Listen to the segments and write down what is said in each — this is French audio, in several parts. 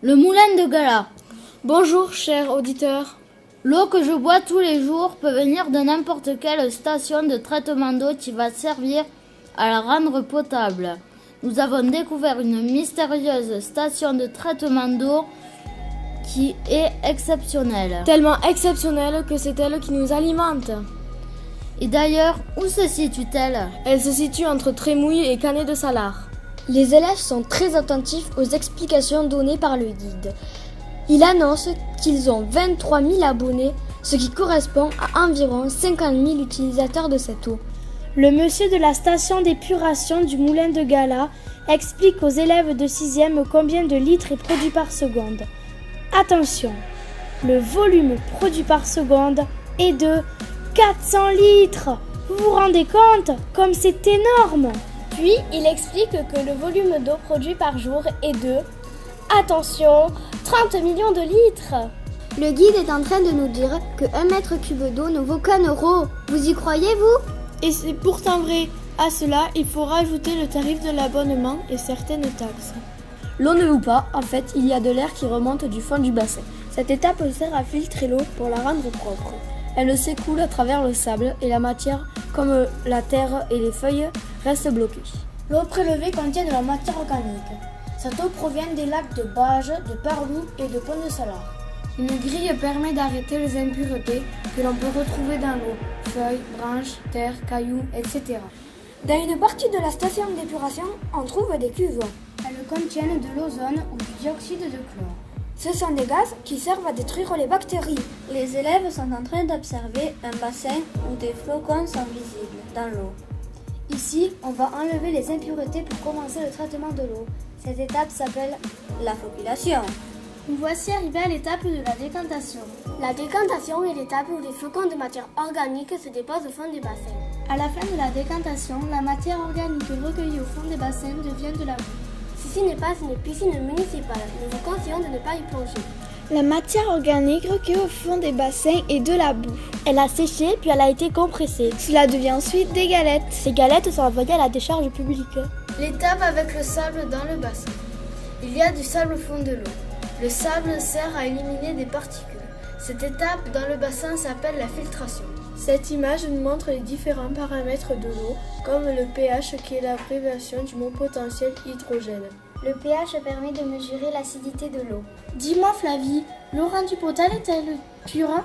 Le moulin de Gala. Bonjour, cher auditeur. L'eau que je bois tous les jours peut venir de n'importe quelle station de traitement d'eau qui va servir à la rendre potable. Nous avons découvert une mystérieuse station de traitement d'eau qui est exceptionnelle. Tellement exceptionnelle que c'est elle qui nous alimente. Et d'ailleurs, où se situe-t-elle? Elle se situe entre Trémouille et Canet-de-Salars. Les élèves sont très attentifs aux explications données par le guide. Il annonce qu'ils ont 23 000 abonnés, ce qui correspond à environ 50 000 utilisateurs de cette eau. Le monsieur de la station d'épuration du moulin de Gala explique aux élèves de 6e combien de litres est produit par seconde. Attention, le volume produit par seconde est de 400 litres. Vous vous rendez compte comme c'est énorme? Puis, il explique que le volume d'eau produit par jour est de, attention, 30 millions de litres. Le guide est en train de nous dire que 1 mètre cube d'eau ne vaut qu'1 euro. Vous y croyez, vous? Et c'est pourtant vrai. À cela, il faut rajouter le tarif de l'abonnement et certaines taxes. L'eau ne loue pas, en fait, il y a de l'air qui remonte du fond du bassin. Cette étape sert à filtrer l'eau pour la rendre propre. Elle s'écoule à travers le sable et la matière, comme la terre et les feuilles, reste bloquée. L'eau prélevée contient de la matière organique. Cette eau provient des lacs de Bages, de Parlou et de Pont-de-Salars. Une grille permet d'arrêter les impuretés que l'on peut retrouver dans l'eau, feuilles, branches, terre, cailloux, etc. Dans une partie de la station d'épuration, on trouve des cuves. Elles contiennent de l'ozone ou du dioxyde de chlore. Ce sont des gaz qui servent à détruire les bactéries. Les élèves sont en train d'observer un bassin où des flocons sont visibles dans l'eau. Ici, on va enlever les impuretés pour commencer le traitement de l'eau. Cette étape s'appelle la flocculation. Nous voici arrivés à l'étape de la décantation. La décantation est l'étape où les flocons de matière organique se déposent au fond des bassins. À la fin de la décantation, la matière organique recueillie au fond des bassins devient de la boue. Ceci n'est pas une piscine municipale, nous vous conseillons de ne pas y plonger. La matière organique recueillie au fond des bassins est de la boue. Elle a séché puis elle a été compressée. Cela devient ensuite des galettes. Ces galettes sont envoyées à la décharge publique. L'étape avec le sable dans le bassin. Il y a du sable au fond de l'eau. Le sable sert à éliminer des particules. Cette étape dans le bassin s'appelle la filtration. Cette image nous montre les différents paramètres de l'eau, comme le pH qui est l'abréviation du mot potentiel hydrogène. Le pH permet de mesurer l'acidité de l'eau. Dis-moi Flavie, l'eau rendue potable est-elle pure?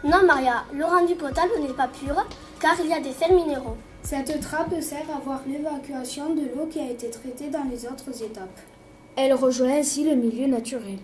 Non Maria, l'eau rendue potable n'est pas pure car il y a des sels minéraux. Cette trappe sert à voir l'évacuation de l'eau qui a été traitée dans les autres étapes. Elle rejoint ainsi le milieu naturel.